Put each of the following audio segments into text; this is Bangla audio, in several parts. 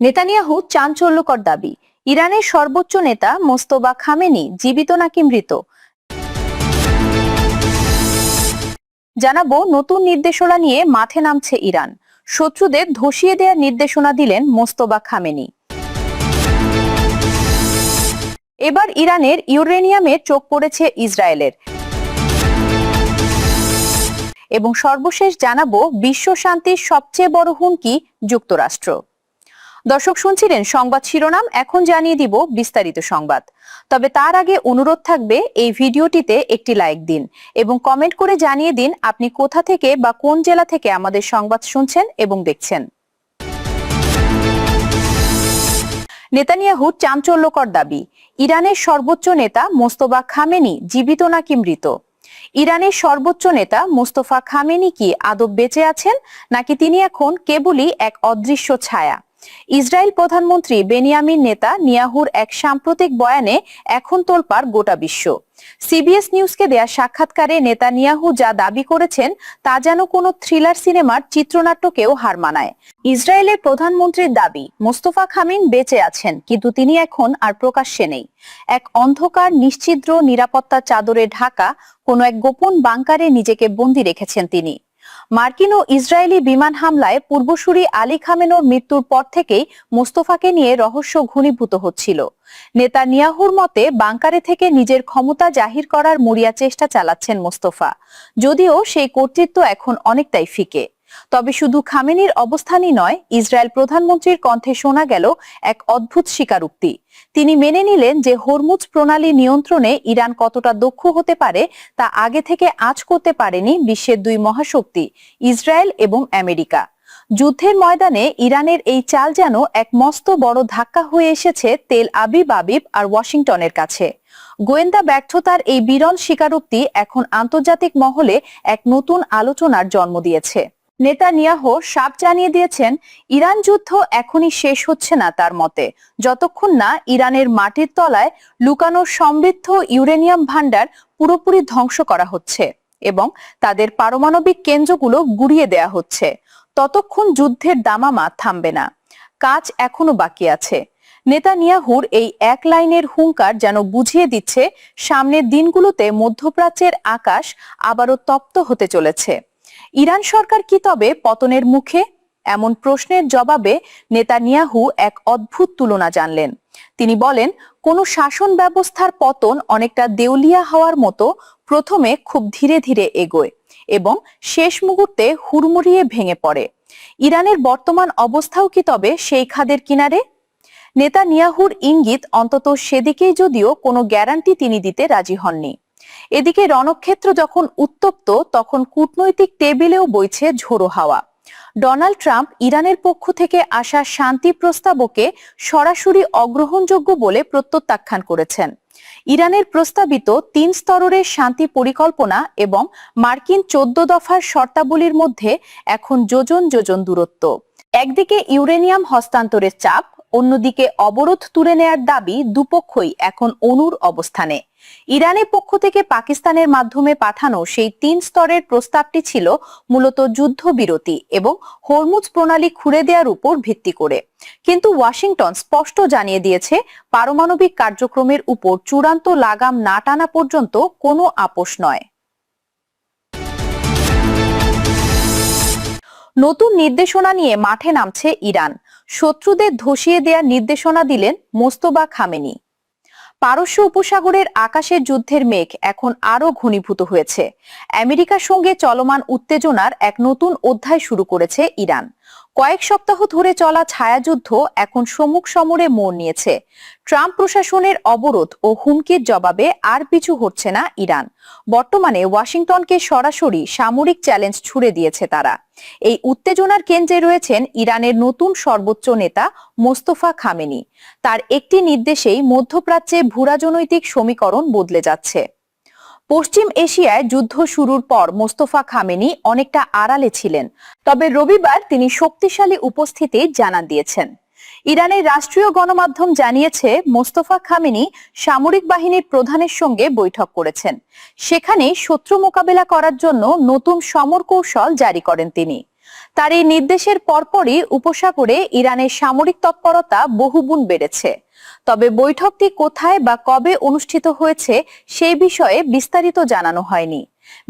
নেতানিয়াহু চাঞ্চল্যকর দাবি, ইরানের সর্বোচ্চ নেতা মোস্তফা খামেনি জীবিত নাকি মৃত। জানাবো নতুন নির্দেশনা নিয়ে মাঠে নামছে ইরান, শত্রুদের ধসিয়ে দেওয়ার নির্দেশনা দিলেন মোস্তফা খামেনি। এবার ইরানের ইউরেনিয়ামে চোখ পড়েছে ইসরায়েলের। এবং সর্বশেষ জানাবো বিশ্ব শান্তির সবচেয়ে বড় হুমকি যুক্তরাষ্ট্র। দর্শক শুনছিলেন সংবাদ শিরোনাম, এখন জানিয়ে দিব বিস্তারিত সংবাদ। তবে তার আগে অনুরোধ থাকবে এই ভিডিওটিতে একটি লাইক দিন এবং কমেন্ট করে জানিয়ে দিন আপনি কোথা থেকে বা কোন জেলা থেকে আমাদের সংবাদ শুনছেন এবং দেখছেন। নেতানিয়াহুর চাঞ্চল্যকর দাবি, ইরানের সর্বোচ্চ নেতা মোস্তফা খামেনি জীবিত নাকি মৃত। ইরানের সর্বোচ্চ নেতা মোস্তফা খামেনি কি আদৌ বেঁচে আছেন, নাকি তিনি এখন কেবলই এক অদৃশ্য ছায়া? ইসরায়েল প্রধানমন্ত্রী বেনিয়ামিন নেতানিয়াহুর এক সাম্প্রতিক বয়ানে এখন তোলপাড় গোটা বিশ্ব। সিবিএস নিউজকে দেয়া সাক্ষাৎকারে নেতানিয়াহু যা দাবি করেছেন তা যেন কোনো থ্রিলার সিনেমার চিত্রনাট্যকেও হার মানায়। ইসরায়েলের প্রধানমন্ত্রীর দাবি, মোস্তফা খামিন বেঁচে আছেন, কিন্তু তিনি এখন আর প্রকাশ্যে নেই। এক অন্ধকার নিশ্ছিদ্র নিরাপত্তার চাদরে ঢাকা কোনো এক গোপন বাংকারে নিজেকে বন্দী রেখেছেন তিনি। মার্কিন ও ইসরায়েলি বিমান হামলায় পূর্বসূরি আলী খামেনোর মৃত্যুর পর থেকেই মোস্তফাকে নিয়ে রহস্য ঘনীভূত হচ্ছিল। নেতানিয়াহুর মতে বাংকারে থেকে নিজের ক্ষমতা জাহির করার মরিয়া চেষ্টা চালাচ্ছেন মোস্তফা, যদিও সেই কর্তৃত্ব এখন অনেকটাই ফিকে। তবে শুধু খামেনির অবস্থানই নয়, ইসরায়েল প্রধানমন্ত্রীর কণ্ঠে শোনা গেল এক অদ্ভুত স্বীকারোক্তি। তিনি মেনে নিলেন যে হরমুজ প্রণালী নিয়ন্ত্রণে ইরান কতটা দক্ষ হতে পারে তা আগে থেকে আঁচ করতে পারেনি বিশ্বের দুই মহাশক্তি ইসরায়েল এবং আমেরিকা। যুদ্ধের ময়দানে ইরানের এই চাল যেন এক মস্ত বড় ধাক্কা হয়ে এসেছে তেল আবিব আর ওয়াশিংটনের কাছে। গোয়েন্দা ব্যর্থতার এই বিরল স্বীকারোক্তি এখন আন্তর্জাতিক মহলে এক নতুন আলোচনার জন্ম দিয়েছে। নেতানিয়াহু সাফ জানিয়ে দিয়েছেন, ইরান যুদ্ধ এখনই শেষ হচ্ছে না তার মতে, যতক্ষণ না ইরানের মাটির তলায় লুকানো সমৃদ্ধ ইউরেনিয়াম ভান্ডার পুরোপুরি ধ্বংস করা হচ্ছে এবং তাদের পারমাণবিক কেন্দ্রগুলো গুড়িয়ে দেয়া হচ্ছে, ততক্ষণ যুদ্ধের দামামা থামবে না। কাজ এখনো বাকি আছে। নেতানিয়াহুর এই এক লাইনের হুঙ্কার যেন বুঝিয়ে দিচ্ছে সামনের দিনগুলোতে মধ্যপ্রাচ্যের আকাশ আবারও তপ্ত হতে চলেছে। ইরান সরকার কি তবে পতনের মুখে? এমন প্রশ্নের জবাবে নেতানিয়াহু এক অদ্ভুত তুলনা জানলেন। তিনি বলেন, কোনো শাসন ব্যবস্থার পতন অনেকটা দেউলিয়া হওয়ার মতো, প্রথমে খুব ধীরে ধীরে এগোয় এবং শেষ মুহূর্তে হুড়মুড়িয়ে ভেঙে পড়ে। ইরানের বর্তমান অবস্থাও কি তবে সেই খাদের কিনারে? নেতানিয়াহুর ইঙ্গিত অন্তত সেদিকেই, যদিও কোনো গ্যারান্টি তিনি দিতে রাজি হননি। এদিকে রণক্ষেত্র যখন উত্তপ্ত, তখন কূটনৈতিক টেবিলেও বইছে ঝোড়ো হাওয়া। ডোনাল্ড ট্রাম্প ইরানের পক্ষ থেকে আসা শান্তি প্রস্তাবকে সরাসরি অগ্রহণযোগ্য বলে প্রত্যাখ্যান করেছেন। ইরানের প্রস্তাবিত 3 স্তরের শান্তি পরিকল্পনা এবং মার্কিন 14 দফার শর্তাবলীর মধ্যে এখন যোজন যোজন দূরত্ব। একদিকে ইউরেনিয়াম হস্তান্তরের চাপ, অন্যদিকে অবরোধ তুলে নেয়ার দাবি, দুপক্ষই এখন অণুর অবস্থানে। ইরানের পক্ষ থেকে পাকিস্তানের মাধ্যমে পাঠানো সেই 3 স্তরের প্রস্তাবটি ছিল মূলত যুদ্ধবিরতি এবং হরমুজ প্রণালী খুলে দেওয়ার উপর ভিত্তি করে। কিন্তু ওয়াশিংটন স্পষ্ট জানিয়ে দিয়েছে, পারমাণবিক কার্যক্রমের উপর চূড়ান্ত লাগাম না টানা পর্যন্ত কোনো আপোষ নয়। নতুন নির্দেশনা নিয়ে মাঠে নামছে ইরান, শত্রুদের ধসিয়ে দেওয়ার নির্দেশনা দিলেন মোস্তফা খামেনি। পারস্য উপসাগরের আকাশের যুদ্ধের মেঘ এখন আরো ঘনীভূত হয়েছে। আমেরিকার সঙ্গে চলমান উত্তেজনার এক নতুন অধ্যায় শুরু করেছে ইরান। কয়েক সপ্তাহ ধরে চলা ছায়াযুদ্ধ এখন সম্মুখ সমরে মোড় নিয়েছে। ট্রাম্প প্রশাসনের অবরোধ ও হুমকির জবাবে আর পিছু হটছে না ইরান। বর্তমানে ওয়াশিংটনকে সরাসরি সামরিক চ্যালেঞ্জ ছুড়ে দিয়েছে তারা। এই উত্তেজনার কেন্দ্রে রয়েছেন ইরানের নতুন সর্বোচ্চ নেতা মোস্তফা খামেনি। তার একটি নির্দেশেই মধ্যপ্রাচ্যে ভূরাজনৈতিক সমীকরণ বদলে যাচ্ছে। পশ্চিম এশিয়ায় যুদ্ধ শুরুর পর মোস্তফা খামেনি অনেকটা আড়ালে ছিলেন, তবে রবিবার তিনি শক্তিশালী উপস্থিতি জানান দিয়েছেন। ইরানের রাষ্ট্রীয় গণমাধ্যম জানিয়েছে, মোস্তফা খামেনি সামরিক বাহিনীর প্রধানের সঙ্গে বৈঠক করেছেন। সেখানে শত্রু মোকাবেলা করার জন্য নতুন সমর কৌশল জারি করেন তিনি। তার এই নির্দেশের পরপরই উপসাগরে ইরানের সামরিক তৎপরতা বহুগুণ বেড়েছে। তবে বৈঠকটি কোথায় বা কবে অনুষ্ঠিত হয়েছে সেই বিষয়ে বিস্তারিত জানানো হয়নি।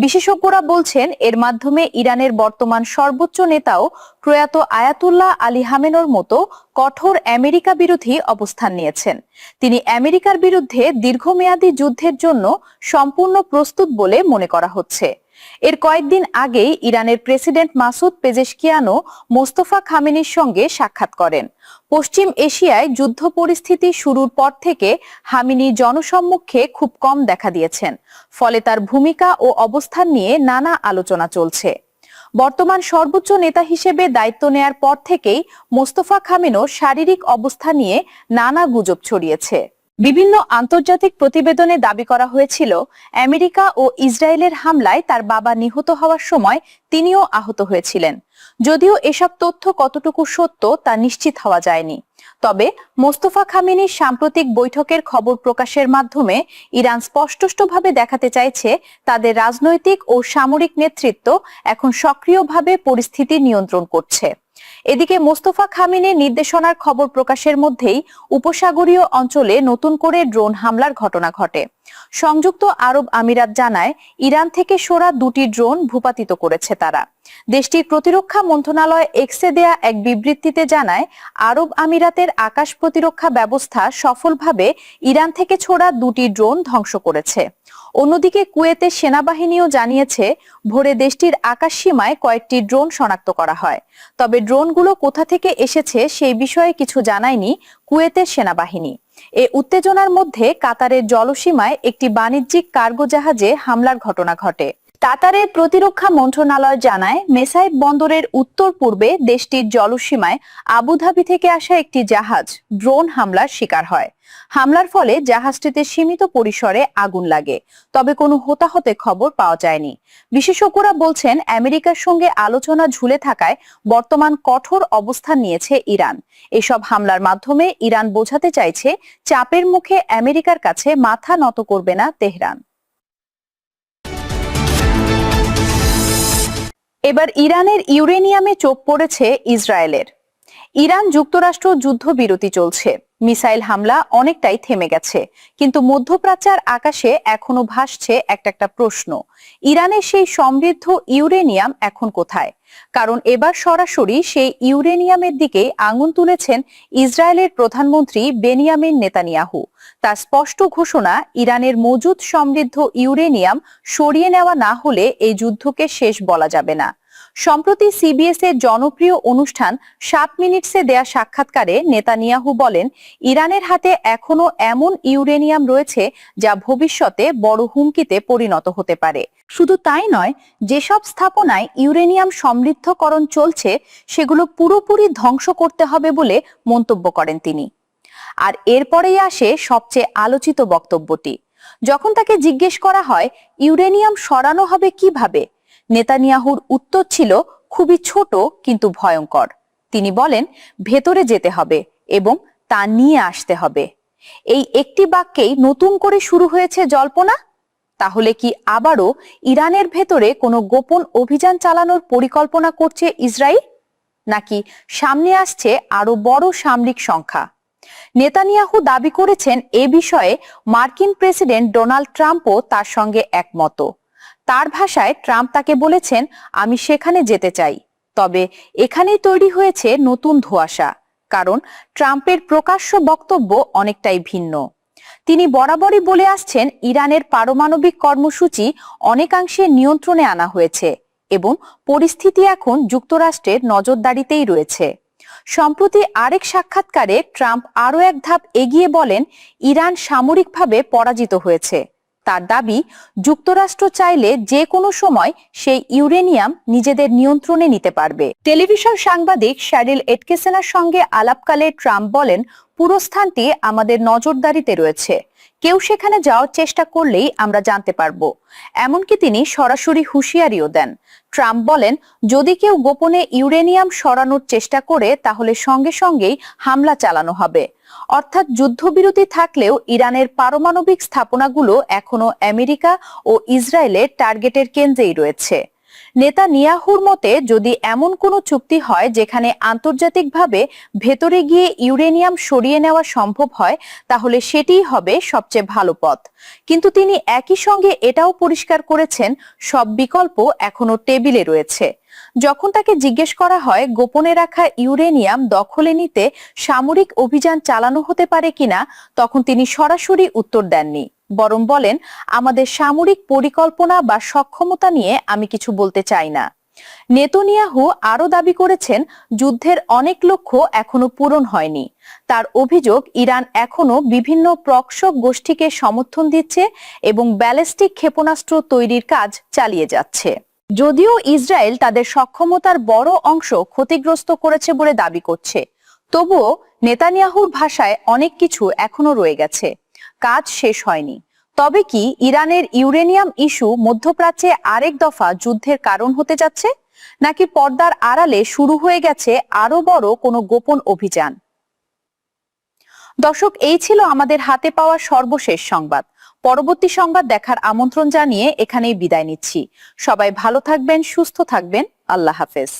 বিশেষজ্ঞরা বলছেন এর মাধ্যমে ইরানের বর্তমান সর্বোচ্চ নেতাও প্রয়াত আয়াতুল্লাহ আলী খামেনির মতো কঠোর আমেরিকা বিরোধী অবস্থান নিয়েছেন। তিনি আমেরিকার বিরুদ্ধে দীর্ঘমেয়াদী যুদ্ধের জন্য সম্পূর্ণ প্রস্তুত বলে মনে করা হচ্ছে। এর কয়েকদিন আগেই ইরানের প্রেসিডেন্ট মাসুদ পেজেশকিয়ানও মোস্তফা খামেনির সঙ্গে সাক্ষাৎ করেন। পশ্চিম এশিয়ায় যুদ্ধ পরিস্থিতি শুরুর পর থেকে খামেনি জনসম্মুখে খুব কম দেখা দিয়েছেন। ফলে তার ভূমিকা ও অবস্থান নিয়ে নানা আলোচনা চলছে। বর্তমান সর্বোচ্চ নেতা হিসেবে দায়িত্ব নেয়ার পর থেকেই মোস্তফা খামেনির শারীরিক অবস্থা নিয়ে নানা গুজব ছড়িয়েছে। বিভিন্ন আন্তর্জাতিক প্রতিবেদনে দাবি করা হয়েছিল আমেরিকা ও ইসরায়েলের হামলায় তার বাবা নিহত হওয়ার সময় তিনিও আহত হয়েছিলেন। যদিও এসব তথ্য কতটুকু সত্য তা নিশ্চিত হওয়া যায়নি। তবে মোস্তফা খামেনির সাম্প্রতিক বৈঠকের খবর প্রকাশের মাধ্যমে ইরান স্পষ্টভাবে দেখাতে চাইছে তাদের রাজনৈতিক ও সামরিক নেতৃত্ব এখন সক্রিয়ভাবে পরিস্থিতি নিয়ন্ত্রণ করছে। এদিকে মোস্তফা খামেনির নির্দেশনার খবর প্রকাশের মধ্যেই উপসাগরীয় অঞ্চলে নতুন করে ড্রোন হামলার ঘটনা ঘটে। সংযুক্ত আরব আমিরাত জানায় ইরান থেকে সোরা দুটি ড্রোন ভূপাতিত করেছে তারা। দেশটির প্রতিরক্ষা মন্ত্রণালয় এক্সে দেয়া এক বিবৃতিতে জানায় আরব আমিরাতের আকাশ প্রতিরক্ষা ব্যবস্থা সফলভাবে ইরান থেকে ছোড়া দুটি ড্রোন ধ্বংস করেছে। অন্যদিকে কুয়েতের সেনাবাহিনীও জানিয়েছে ভোরে দেশটির আকাশ সীমায় কয়েকটি ড্রোন শনাক্ত করা হয়। তবে ড্রোনগুলো কোথা থেকে এসেছে সেই বিষয়ে কিছু জানায়নি কুয়েতের সেনাবাহিনী। এ উত্তেজনার মধ্যে কাতারের জলসীমায় একটি বাণিজ্যিক কার্গো জাহাজে হামলার ঘটনা ঘটে। কাতারের প্রতিরক্ষা মন্ত্রণালয় জানায় মেসাইব বন্দরের উত্তর পূর্বে দেশটির জলসীমায় আবুধাবি থেকে আসা একটি জাহাজ ড্রোন হামলার শিকার হয়। হামলার ফলে জাহাজটিতে সীমিত পরিসরে আগুন লাগে, তবে কোনো হতাহতের খবর পাওয়া যায়নি। বিশেষজ্ঞরা বলছেন আমেরিকার সঙ্গে আলোচনা ঝুলে থাকায় বর্তমান কঠোর অবস্থান নিয়েছে ইরান। এসব হামলার মাধ্যমে ইরান বোঝাতে চাইছে চাপের মুখে আমেরিকার কাছে মাথা নত করবে না তেহরান। এবার ইরানের ইউরেনিয়ামে চোখ পড়েছে ইসরায়েলের। ইরান যুক্তরাষ্ট্র যুদ্ধবিরতি চলছে, মিসাইল হামলা অনেকটাই থেমে গেছে, কিন্তু মধ্যপ্রাচ্যের আকাশে এখনো ভাসছে একটা প্রশ্ন, ইরানের সেই সমৃদ্ধ ইউরেনিয়াম এখন কোথায়? কারণ এবার সরাসরি সেই ইউরেনিয়ামের দিকে আঙুল তুলেছেন ইসরায়েলের প্রধানমন্ত্রী বেনিয়ামিন নেতানিয়াহু। তার স্পষ্ট ঘোষণা, ইরানের মজুদ সমৃদ্ধ ইউরেনিয়াম সরিয়ে নেওয়া না হলে এই যুদ্ধকে শেষ বলা যাবে না। সম্প্রতি সিবিএস এর জনপ্রিয় অনুষ্ঠান 7 মিনিটসে দেয়া সাক্ষাৎকারে নেতানিয়াহু বলেন, ইরানের হাতে এখনো এমন ইউরেনিয়াম রয়েছে যা ভবিষ্যতে বড় হুমকিতে পরিণত হতে পারে। শুধু তাই নয়, যেসব স্থাপনায় ইউরেনিয়াম সমৃদ্ধকরণ চলছে সেগুলো পুরোপুরি ধ্বংস করতে হবে বলে মন্তব্য করেন তিনি। আর এরপরেই আসে সবচেয়ে আলোচিত বক্তব্যটি। যখন তাকে জিজ্ঞেস করা হয় ইউরেনিয়াম সরানো হবে কিভাবে, নেতানিয়াহুর উত্তর ছিল খুবই ছোট কিন্তু ভয়ঙ্কর। তিনি বলেন, ভেতরে যেতে হবে এবং তা নিয়ে আসতে হবে। এই একটি বাক্যেই নতুন করে শুরু হয়েছে জল্পনা। তাহলে কি আবারও ইরানের ভেতরে কোনো গোপন অভিযান চালানোর পরিকল্পনা করছে ইসরায়েল, নাকি সামনে আসছে আরো বড় সামরিক সংখ্যা? নেতানিয়াহু দাবি করেছেন এ বিষয়ে মার্কিন প্রেসিডেন্ট ডোনাল্ড ট্রাম্পও তার সঙ্গে একমত। তার ভাষায় ট্রাম্প তাকে বলেছেন, আমি সেখানে যেতে চাই। তবে এখানেই তৈরি হয়েছে নতুন ধোঁয়াশা, কারণ ট্রাম্পের প্রকাশ্য বক্তব্য অনেকটাই ভিন্ন। তিনি বরাবরই বলে আসছেন ইরানের পারমাণবিক কর্মসূচি অনেকাংশে নিয়ন্ত্রণে আনা হয়েছে এবং পরিস্থিতি এখন যুক্তরাষ্ট্রের নজরদারিতেই রয়েছে। সম্প্রতি আরেক সাক্ষাৎকারে ট্রাম্প আরও এক ধাপ এগিয়ে বলেন, ইরান সামরিকভাবে পরাজিত হয়েছে। তার দাবি, যুক্তরাষ্ট্র চাইলে যে কোনো সময় সেই ইউরেনিয়াম নিজেদের নিয়ন্ত্রণে নিতে পারবে। টেলিভিশন সাংবাদিক শ্যারিল এটকেসেনার সঙ্গে আলাপকালে ট্রাম্প বলেন, পুরো স্থানটি আমাদের নজরদারিতে রয়েছে। কেউ সেখানে যাওয়ার চেষ্টা করলেই আমরা জানতে পারবো। এমনকি তিনি সরাসরি হুঁশিয়ারিও দেন। ট্রাম্প বলেন, যদি কেউ গোপনে ইউরেনিয়াম সরানোর চেষ্টা করে তাহলে সঙ্গে সঙ্গেই হামলা চালানো হবে। অর্থাৎ যুদ্ধবিরতি থাকলেও ইরানের পারমাণবিক স্থাপনাগুলো এখনো আমেরিকা ও ইসরায়েলের টার্গেটের কেন্দ্রেই রয়েছে। নেতানিয়াহুর মতে যদি এমন কোনো চুক্তি হয় যেখানে আন্তর্জাতিকভাবে ভেতরে গিয়ে ইউরেনিয়াম সরিয়ে নেওয়া সম্ভব হয়, তাহলে সেটিই হবে সবচেয়ে ভালো পথ। কিন্তু তিনি একই সঙ্গে এটাও পরিষ্কার করেছেন সব বিকল্প এখনো টেবিলে রয়েছে। যখন তাকে জিজ্ঞেস করা হয় গোপনে রাখা ইউরেনিয়াম দখলে নিতে সামরিক অভিযান চালানো হতে পারে কিনা, তখন তিনি সরাসরি উত্তর দেননি, বরং বলেন, আমাদের সামরিক পরিকল্পনা বা সক্ষমতা নিয়ে আমি কিছু বলতে চাই না। নেতানিয়াহু আরো দাবি করেছেন যুদ্ধের অনেক লক্ষ্য এখনো পূরণ হয়নি। তার অভিযোগ, ইরান এখনো বিভিন্ন প্রক্সক গোষ্ঠীকে সমর্থন দিচ্ছে এবং ব্যালিস্টিক ক্ষেপণাস্ত্র তৈরির কাজ চালিয়ে যাচ্ছে। যদিও ইসরায়েল তাদের সক্ষমতার বড় অংশ ক্ষতিগ্রস্ত করেছে বলে দাবি করছে, তবুও নেতানিয়াহুর ভাষায় অনেক কিছু এখনো রয়ে গেছে, কাজ শেষ হয়নি। তবে কি ইরানের ইউরেনিয়াম ইস্যু মধ্যপ্রাচ্যে আরেক দফা যুদ্ধের কারণ হতে যাচ্ছে, নাকি পর্দার আড়ালে শুরু হয়ে গেছে আরো বড় কোনো গোপন অভিযান? দর্শক, এই ছিল আমাদের হাতে পাওয়া সর্বশেষ সংবাদ। পরবর্তী সংবাদ দেখার আমন্ত্রণ জানিয়ে এখানেই বিদায় নিচ্ছি। সবাই ভালো থাকবেন, সুস্থ থাকবেন। আল্লাহ হাফেজ।